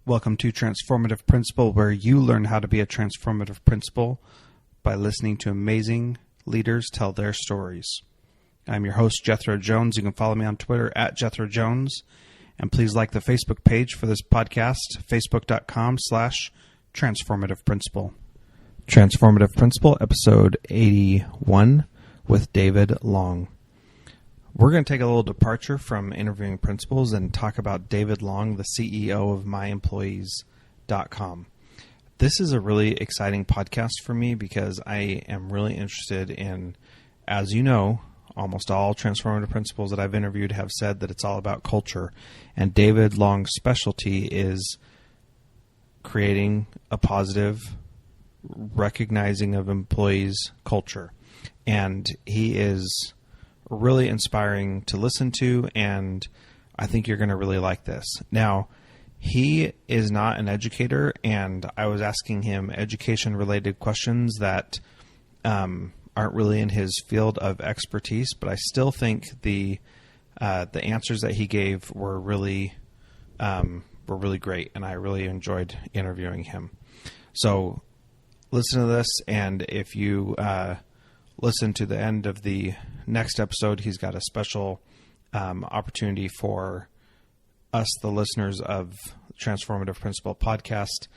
Welcome to Transformative Principle, where you learn how to be a transformative principal by listening to amazing leaders tell their stories. I'm your host, Jethro Jones. You can follow me on Twitter at Jethro Jones. And please like the Facebook page for this podcast, facebook.com/Transformative Principle. Transformative Principle, episode 81 with David Long. We're going to take a little departure from interviewing principals and talk about David Long, the CEO of myemployees.com. This is a really exciting podcast for me because I am really interested in, as you know, almost all transformative principals that I've interviewed have said that it's all about culture. And David Long's specialty is creating a positive recognizing of employees' culture. And he is really inspiring to listen to, and I think you're going to really like this. Now, he is not an educator, and I was asking him education-related questions that aren't really in his field of expertise, but I still think the answers that he gave were really great, and I really enjoyed interviewing him. So listen to this, and if you listen to the end of the next episode, he's got a special opportunity for us, the listeners of Transformative Principle podcast,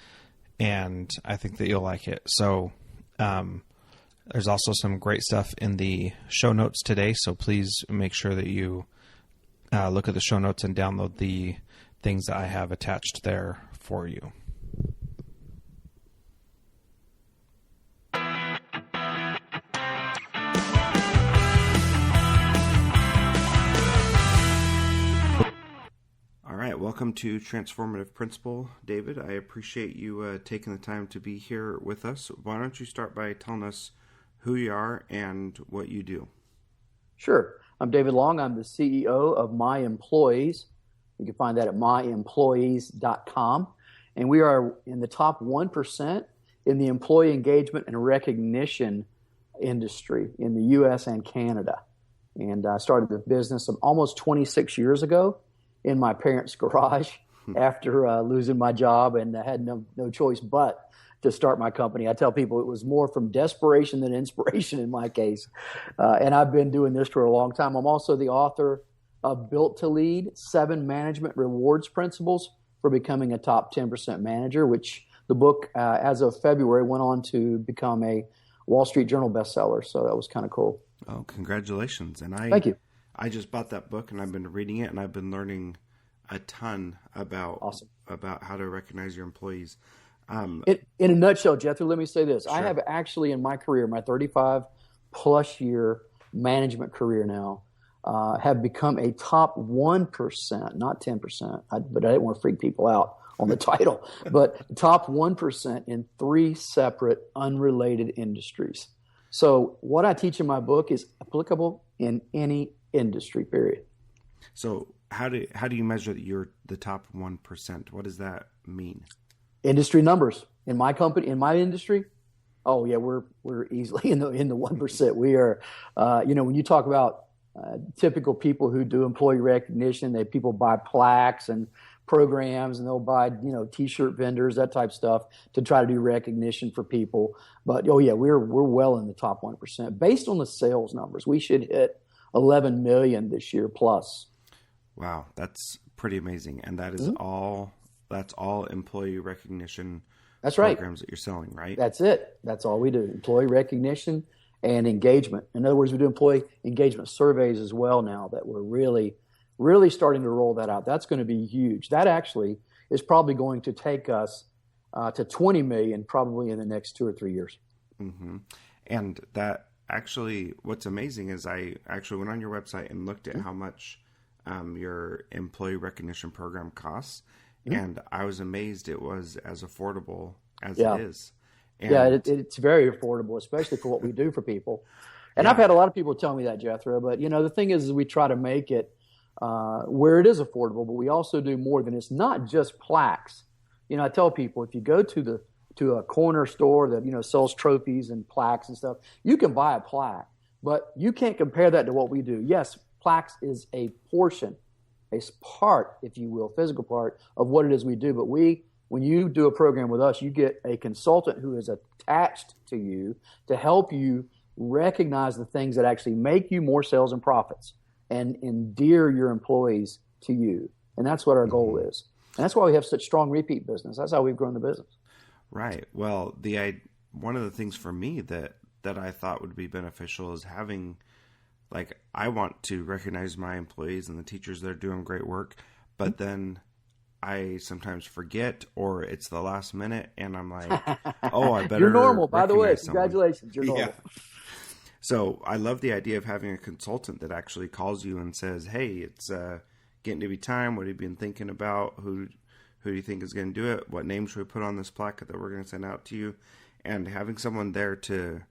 and I think that you'll like it. So there's also some great stuff in the show notes today, so please make sure that you look at the show notes and download the things that I have attached there for you. Welcome to Transformative Principle, David. I appreciate you taking the time to be here with us. Why don't you start by telling us who you are and what you do? Sure. I'm David Long. I'm the CEO of My Employees. You can find that at myemployees.com. And we are in the top 1% in the employee engagement and recognition industry in the U.S. and Canada. And I started the business almost 26 years ago in my parents' garage after losing my job, and I had no choice but to start my company. I tell people it was more from desperation than inspiration in my case. And I've been doing this for a long time. I'm also the author of Built to Lead, 7 Management R.E.W.A.R.D.S Principles for Becoming a Top 10% Manager, which the book, as of February, went on to become a Wall Street Journal bestseller. So that was kind of cool. Oh, congratulations. And Thank you. I just bought that book, and I've been reading it, and I've been learning a ton about how to recognize your employees. In a nutshell, Jethro, let me say this. Sure. I have actually in my career, my 35-plus year management career now, have become a top 1%, not 10%, but I didn't want to freak people out on the title, but top 1% in 3 separate unrelated industries. So what I teach in my book is applicable in any industry, period. So how do you measure that you're the top 1%? What does that mean? Industry numbers in my company, in my industry. Oh yeah, we're easily in the 1%. We are, when you talk about typical people who do employee recognition, people buy plaques and programs, and they'll buy T-shirt vendors, that type of stuff to try to do recognition for people. But oh yeah, we're well in the top 1% based on the sales numbers. We should hit 11 million this year plus. Wow, that's pretty amazing. And that is all employee recognition programs that you're selling, right? That's it. That's all we do. Employee recognition and engagement. In other words, we do employee engagement surveys as well now that we're really, really starting to roll that out. That's going to be huge. That actually is probably going to take us to 20 million probably in the next 2 or 3 years. Mm-hmm. And that actually, what's amazing is I actually went on your website and looked at how much your employee recognition program costs, and I was amazed it was as affordable as it is. And it's very affordable, especially for what we do for people. And I've had a lot of people tell me that, Jethro, but the thing is we try to make it where it is affordable, but we also do more than it's not just plaques. I tell people if you go to a corner store that sells trophies and plaques and stuff, you can buy a plaque, but you can't compare that to what we do. Yes, plaques is a portion, a part, if you will, physical part of what it is we do, but we when you do a program with us, you get a consultant who is attached to you to help you recognize the things that actually make you more sales and profits and endear your employees to you. And that's what our goal is. And that's why we have such strong repeat business. That's how we've grown the business. Right. Well, one of the things for me that I thought would be beneficial is having, like, I want to recognize my employees and the teachers that are doing great work, but then I sometimes forget, or it's the last minute and I'm like, oh, I better. You're normal, by the way. Someone. Congratulations. You're normal. Yeah. So I love the idea of having a consultant that actually calls you and says, hey, it's getting to be time. What have you been thinking about? Who do you think is going to do it? What name should we put on this plaque that we're going to send out to you? And having someone there to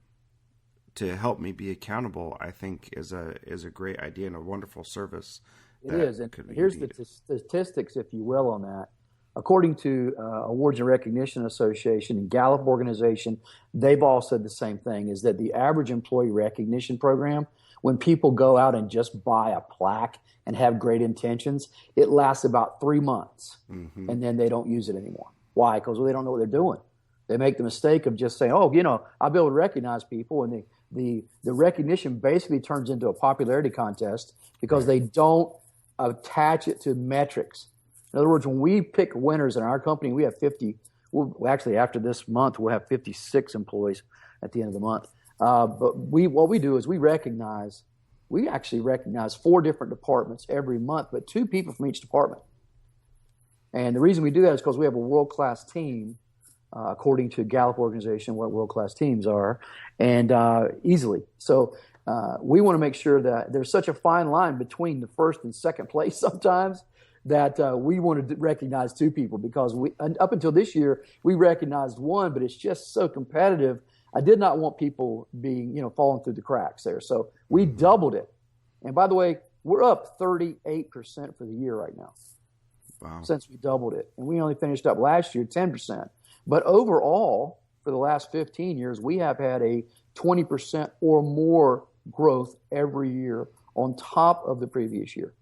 help me be accountable, I think is a great idea and a wonderful service. It is. And here's the statistics, if you will, on that. According to Awards and Recognition Association and Gallup organization, they've all said the same thing, is that the average employee recognition program, when people go out and just buy a plaque and have great intentions, it lasts about 3 months, and then they don't use it anymore. Why? Because they don't know what they're doing. They make the mistake of just saying, oh, I'll be able to recognize people, and the recognition basically turns into a popularity contest because they don't attach it to metrics. In other words, when we pick winners in our company, we have 50. Well, actually, after this month, we'll have 56 employees at the end of the month. But what we do is we actually recognize 4 different departments every month, but 2 people from each department. And the reason we do that is because we have a world-class team, according to Gallup organization, what world-class teams are, and easily. So we want to make sure that there's such a fine line between the first and second place sometimes that we want to recognize 2 people, because up until this year, we recognized 1, but it's just so competitive. I did not want people being, falling through the cracks there. So we doubled it. And by the way, we're up 38% for the year right now. Wow. Since we doubled it. And we only finished up last year 10%. But overall, for the last 15 years, we have had a 20% or more growth every year on top of the previous year.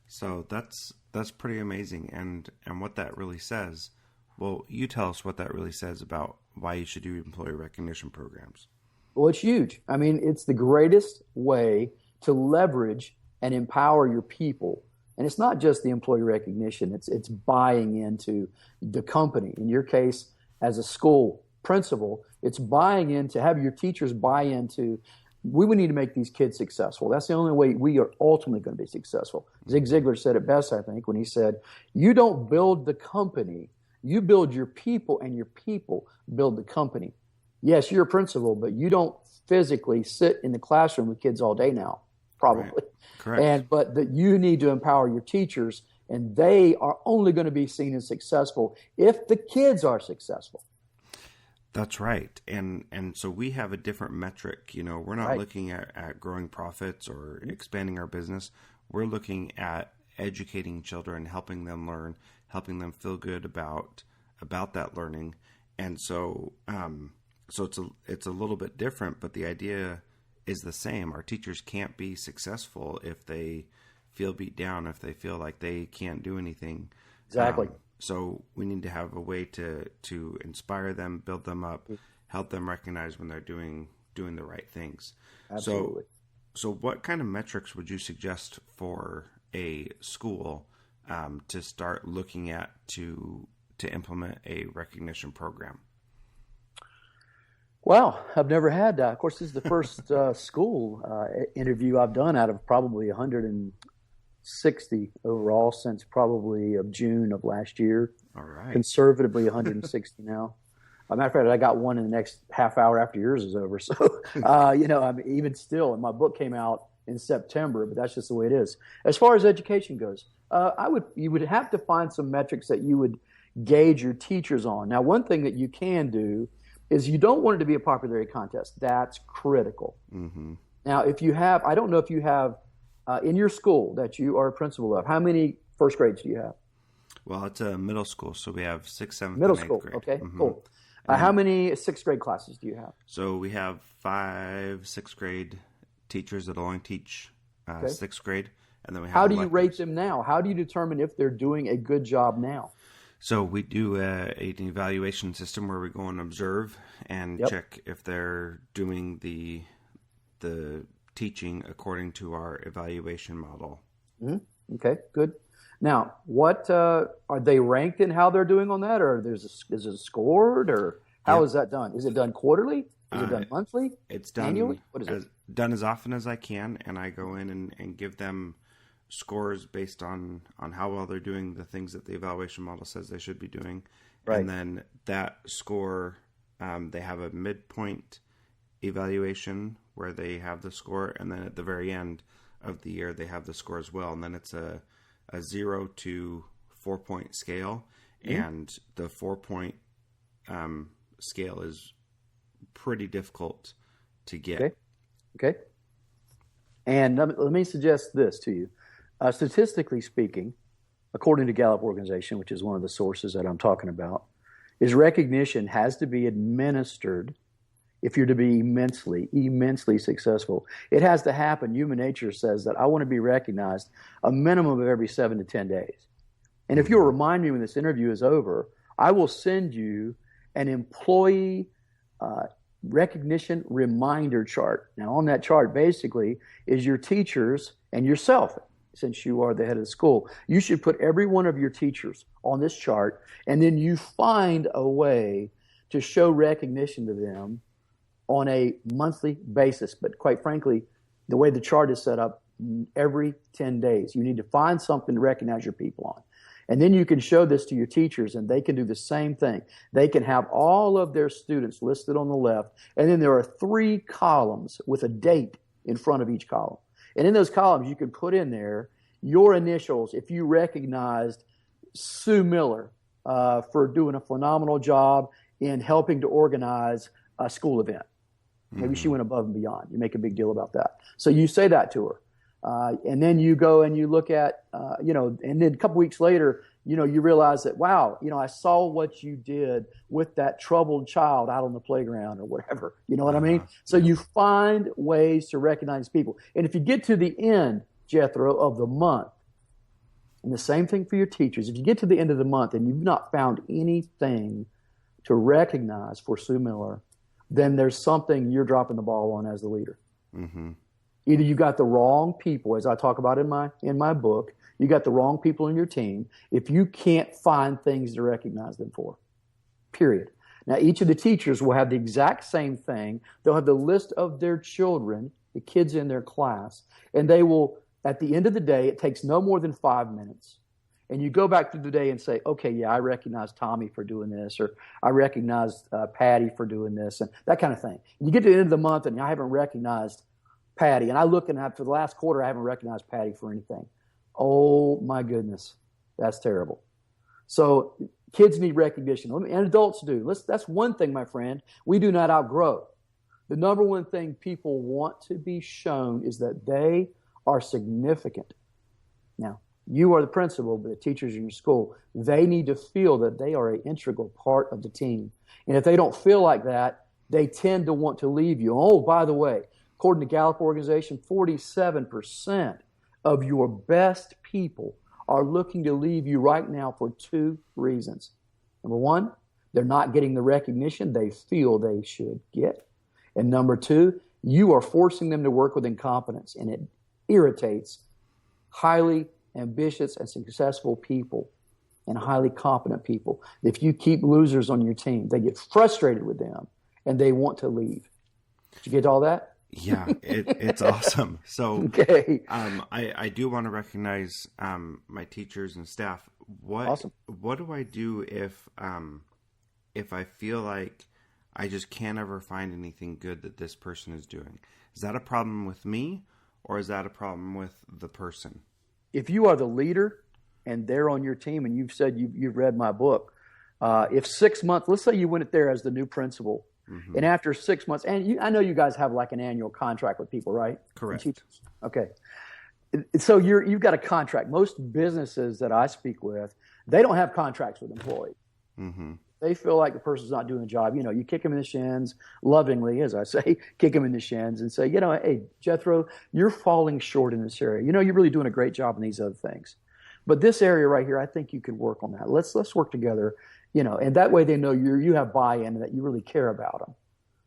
So that's pretty amazing. And what that really says, well, you tell us what that really says about why you should do employee recognition programs. Well, it's huge. I mean, it's the greatest way to leverage and empower your people. And it's not just the employee recognition. It's buying into the company. In your case, as a school principal, it's buying into, have your teachers buy into, we would need to make these kids successful. That's the only way we are ultimately going to be successful. Zig Ziglar said it best, I think, when he said, you don't build the company, you build your people, and your people build the company. Yes, you're a principal, but you don't physically sit in the classroom with kids all day now, probably. Right. Correct. But that you need to empower your teachers, and they are only going to be seen as successful if the kids are successful. That's right. And so we have a different metric. We're not looking at growing profits or expanding our business. We're looking at educating children, helping them learn, helping them feel good about that learning. And so it's a little bit different, but the idea is the same. Our teachers can't be successful if they feel beat down, if they feel like they can't do anything. Exactly. So we need to have a way to inspire them, build them up, help them recognize when they're doing the right things. Absolutely. So what kind of metrics would you suggest for a school to start looking at to implement a recognition program? Well, I've never had that. Of course, this is the first school interview I've done out of probably 160 overall since probably of June of last year. All right. Conservatively 160 now. As a matter of fact, I got one in the next half hour after yours is over. So, I'm even still, and my book came out in September, but that's just the way it is. As far as education goes, you would have to find some metrics that you would gauge your teachers on. Now, one thing that you can do is you don't want it to be a popularity contest. That's critical. Mm-hmm. Now, if you have, I don't know if you have in your school that you are a principal of, how many first grades do you have? Well, it's a middle school, so we have 6th, 7th, middle and 8th school. grade. Okay, Mm-hmm. cool. How many 6th grade classes do you have? So we have 5 6th grade teachers that only teach 6th grade, and then we have. How do you rate them now? How do you determine if they're doing a good job now? So we do an evaluation system where we go and observe and Yep. check if they're doing the teaching according to our evaluation model. Mm-hmm. Okay, good. Now, what are they ranked in how they're doing on that, or is it scored, or how Yep. is that done? Is it done quarterly? Is it done monthly? It's Annually? done What is it? done as often as I can, and I go in and give them scores based on how well they're doing the things that the evaluation model says they should be doing. Right. And then that score, they have a midpoint evaluation where they have the score, and then at the very end of the year they have the score as well. And then it's a 0 to 4-point scale, and the 4-point scale is pretty difficult to get. Okay. And let me suggest this to you. Statistically speaking, according to Gallup organization, which is one of the sources that I'm talking about, is recognition has to be administered if you're to be immensely successful. It has to happen. Human nature says that I want to be recognized a minimum of every 7 to 10 days. And if you'll remind me when this interview is over, I will send you an employee recognition reminder chart. Now, on that chart, basically, is your teachers and yourself. Since you are the head of the school, you should put every one of your teachers on this chart, and then you find a way to show recognition to them on a monthly basis. But quite frankly, the way the chart is set up, every 10 days, you need to find something to recognize your people on. And then you can show this to your teachers, and they can do the same thing. They can have all of their students listed on the left, and then there are 3 columns with a date in front of each column. And in those columns, you can put in there your initials if you recognized Sue Miller for doing a phenomenal job in helping to organize a school event. Maybe she went above and beyond. You make a big deal about that. So you say that to her. And then you go and you look at, and then a couple weeks later, you realize that, wow, I saw what you did with that troubled child out on the playground or whatever. You know what I mean? So you find ways to recognize people. And if you get to the end, Jethro, of the month, and the same thing for your teachers, if you get to the end of the month and you've not found anything to recognize for Sue Miller, then there's something you're dropping the ball on as the leader. Mm-hmm. Either you got the wrong people, as I talk about in my book, you got the wrong people in your team if you can't find things to recognize them for, period. Now, each of the teachers will have the exact same thing. They'll have the list of their children, the kids in their class, and they will, at the end of the day, it takes no more than 5 minutes. And you go back through the day and say, okay, yeah, I recognize Tommy for doing this, or I recognize Patty for doing this, and that kind of thing. And you get to the end of the month and I haven't recognized Patty, and I look and for the last quarter, I haven't recognized Patty for anything. Oh my goodness, that's terrible. So kids need recognition, and adults do. That's one thing, my friend, we do not outgrow. The number one thing people want to be shown is that they are significant. Now, you are the principal, but the teachers in your school, they need to feel that they are an integral part of the team. And if they don't feel like that, they tend to want to leave you. Oh, by the way, according to Gallup organization, 47% of your best people are looking to leave you right now for 2 reasons. Number 1, they're not getting the recognition they feel they should get. And number 2, you are forcing them to work with incompetence, and it irritates highly ambitious and successful people and highly competent people. If you keep losers on your team, they get frustrated with them and they want to leave. Did you get all that? Yeah, it's awesome. So okay. I do want to recognize my teachers and staff. Awesome. What do I do if I feel like I just can't ever find anything good that this person is doing? Is that a problem with me, or is that a problem with the person? If you are the leader and they're on your team, and you've said you've read my book, if 6 months, let's say you went there as the new principal, and after 6 months, and I know you guys have like an annual contract with people, right? Correct. Okay. So you've got a contract. Most businesses that I speak with, they don't have contracts with employees. Mm-hmm. They feel like the person's not doing the job. You kick them in the shins lovingly, as I say, kick them in the shins and say, hey, Jethro, you're falling short in this area. You're really doing a great job in these other things. But this area right here, I think you could work on that. Let's work together, and that way they know you have buy-in and that you really care about them.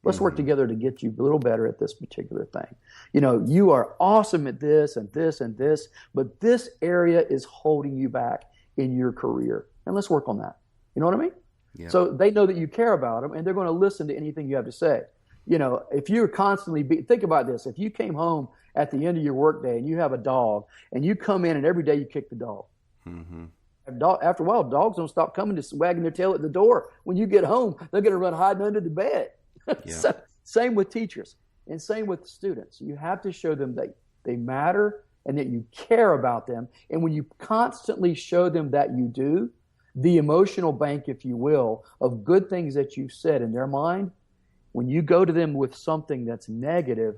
Let's work together to get you a little better at this particular thing. You are awesome at this and this and this, but this area is holding you back in your career. And let's work on that. You know what I mean? Yeah. So they know that you care about them and they're going to listen to anything you have to say. If you're constantly, think about this. If you came home at the end of your workday and you have a dog and you come in and every day you kick the dog. Mm-hmm. After a while, dogs don't stop coming to wagging their tail at the door. When you get home, they're going to run hiding under the bed. Yeah. So, same with teachers and same with students. You have to show them that they matter and that you care about them. And when you constantly show them that you do, the emotional bank, if you will, of good things that you've said in their mind, when you go to them with something that's negative,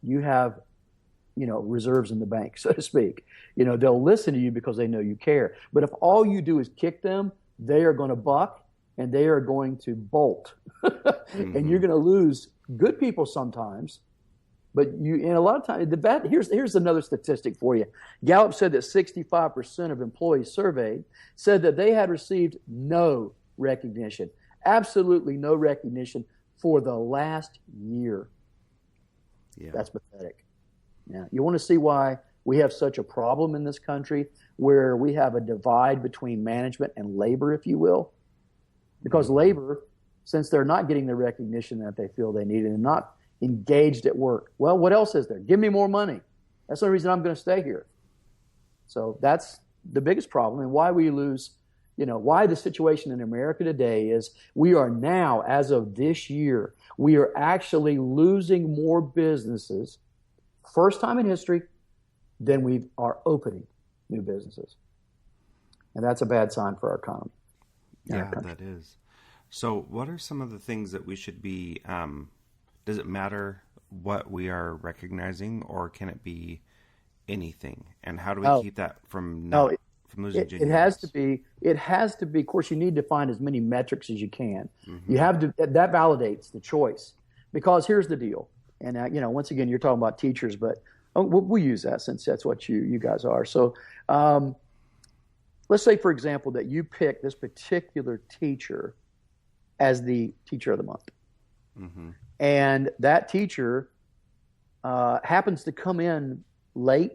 you have, reserves in the bank, so to speak. They'll listen to you because they know you care. But if all you do is kick them, they are going to buck and they are going to bolt. And you're going to lose good people sometimes. But in a lot of times, here's another statistic for you. Gallup said that 65% of employees surveyed said that they had received no recognition, absolutely no recognition for the last year. Yeah. That's pathetic. Yeah. You want to see why we have such a problem in this country where we have a divide between management and labor, if you will? Because labor, since they're not getting the recognition that they feel they need and not engaged at work, well, what else is there? Give me more money. That's the reason I'm going to stay here. So that's the biggest problem, and why we lose, why the situation in America today is we are now, as of this year, we are actually losing more businesses, first time in history, than we are opening new businesses. And that's a bad sign for our economy. Yeah, that is. So what are some of the things that we should be, does it matter what we are recognizing, or can it be anything? And how do we keep that from losing genuineness? It has to be, of course, you need to find as many metrics as you can. Mm-hmm. You have to, that validates the choice. Because here's the deal. And, once again, you're talking about teachers, but we'll use that since that's what you guys are. So let's say, for example, that you pick this particular teacher as the teacher of the month. Mm-hmm. And that teacher happens to come in late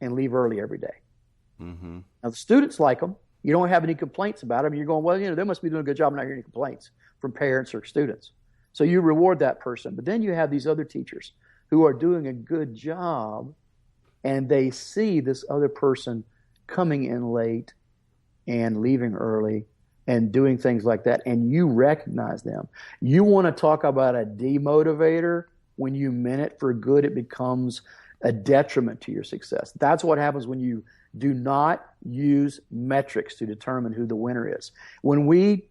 and leave early every day. Mm-hmm. Now, the students like them. You don't have any complaints about them. You're going, well, they must be doing a good job. I'm not hearing any complaints from parents or students. So you reward that person. But then you have these other teachers who are doing a good job, and they see this other person coming in late and leaving early and doing things like that, and you recognize them. You want to talk about a demotivator. When you meant it for good, it becomes a detriment to your success. That's what happens when you do not use metrics to determine who the winner is. When we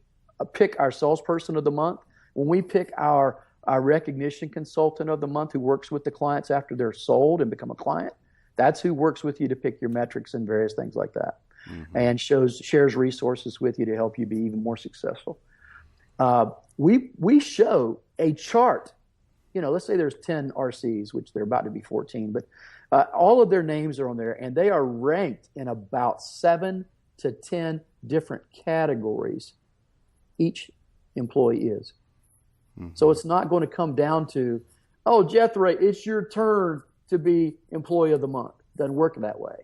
pick our salesperson of the month, when we pick our recognition consultant of the month who works with the clients after they're sold and become a client, that's who works with you to pick your metrics and various things like that. Mm-hmm. And shares resources with you to help you be even more successful. We show a chart. Let's say there's 10 RCs, which they're about to be 14, but all of their names are on there, and they are ranked in about 7 to 10 different categories. Each employee is. Mm-hmm. So it's not going to come down to, oh, Jethro, it's your turn to be employee of the month. It doesn't work that way.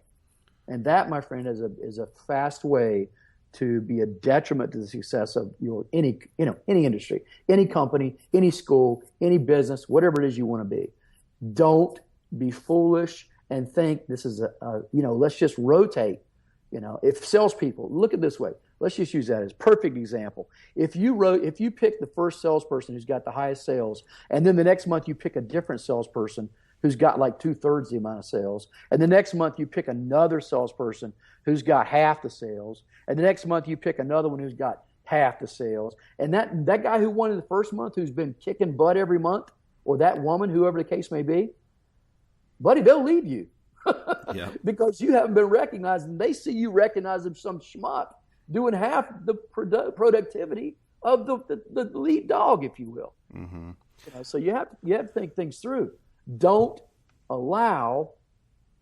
And that, my friend, is a fast way to be a detriment to the success of any industry, any company, any school, any business, whatever it is you want to be. Don't be foolish and think this is let's just rotate. If salespeople, look at it this way. Let's just use that as a perfect example. If you pick the first salesperson who's got the highest sales, and then the next month you pick a different salesperson who's got like 2/3 the amount of sales, and the next month you pick another salesperson who's got half the sales, and the next month you pick another one who's got half the sales, and that guy who won in the first month who's been kicking butt every month, or that woman, whoever the case may be, buddy, they'll leave you. Yeah. Because you haven't been recognized, and they see you recognize them some schmuck doing half the productivity of the lead dog, if you will. Mm-hmm. So you have to think things through. Don't allow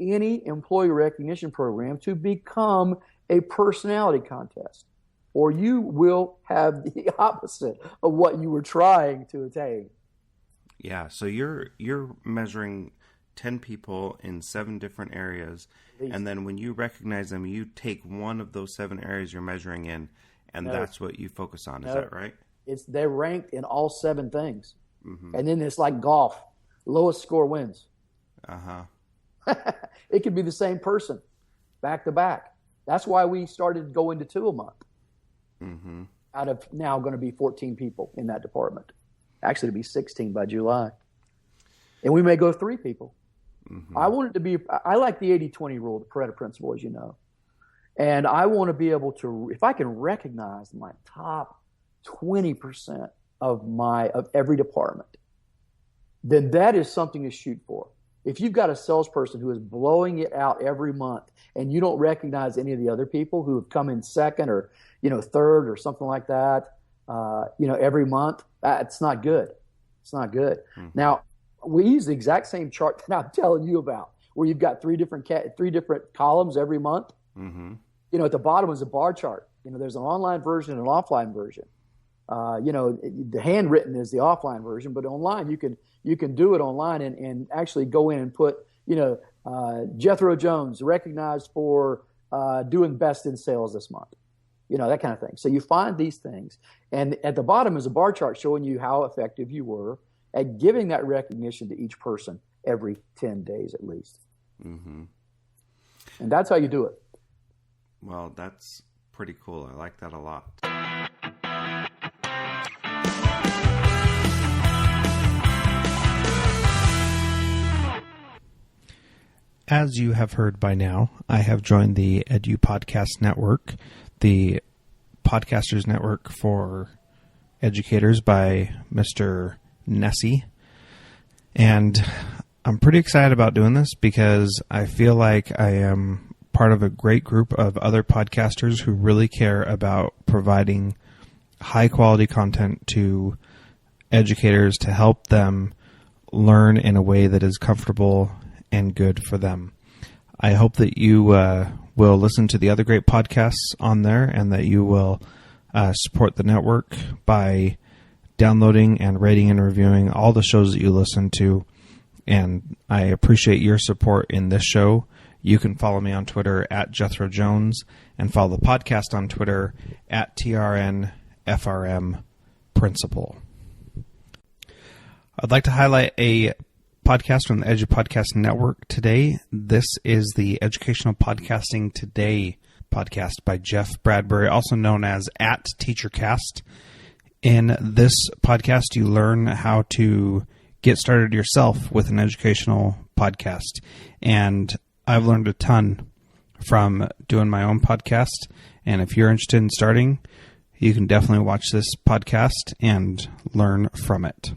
any employee recognition program to become a personality contest, or you will have the opposite of what you were trying to attain. Yeah, so you're measuring 10 people in 7 different areas, and then when you recognize them, you take one of those 7 areas you're measuring in, and that's what you focus on. Is that right? They're ranked in all 7 things. And then it's like golf. Lowest score wins. It could be the same person, back to back. That's why we started going to 2 a month. Out of now going to be 14 people in that department. Actually, to be 16 by July. And we may go 3 people. I want it to be, I like the 80-20 rule, the Pareto principle, as you know. And I want to be able to, if I can recognize my top 20% of every department, then that is something to shoot for. If you've got a salesperson who is blowing it out every month and you don't recognize any of the other people who have come in second or, third or something like that, every month, it's not good. It's not good. Now, we use the exact same chart that I'm telling you about, where you've got 3 different columns every month. At the bottom is a bar chart. There's an online version and an offline version. The handwritten is the offline version, but online you can do it online and actually go in and put, Jethro Jones recognized for doing best in sales this month. That kind of thing. So you find these things, and at the bottom is a bar chart showing you how effective you were at giving that recognition to each person every 10 days at least. And that's how you do it. Well, that's pretty cool. I like that a lot. As you have heard by now, I have joined the Edu Podcast Network, the podcasters network for educators by Mr. Nessie. And I'm pretty excited about doing this because I feel like I am part of a great group of other podcasters who really care about providing high quality content to educators to help them learn in a way that is comfortable and good for them. I hope that you will listen to the other great podcasts on there and that you will support the network by downloading and rating and reviewing all the shows that you listen to. And I appreciate your support in this show. You can follow me on Twitter at Jethro Jones and follow the podcast on Twitter at TRNFRM Principle. I'd like to highlight a podcast from the Edu Podcast Network today. This is the Educational Podcasting Today podcast by Jeff Bradbury, also known as @TeacherCast. In this podcast, you learn how to get started yourself with an educational podcast. And I've learned a ton from doing my own podcast. And if you're interested in starting, you can definitely watch this podcast and learn from it.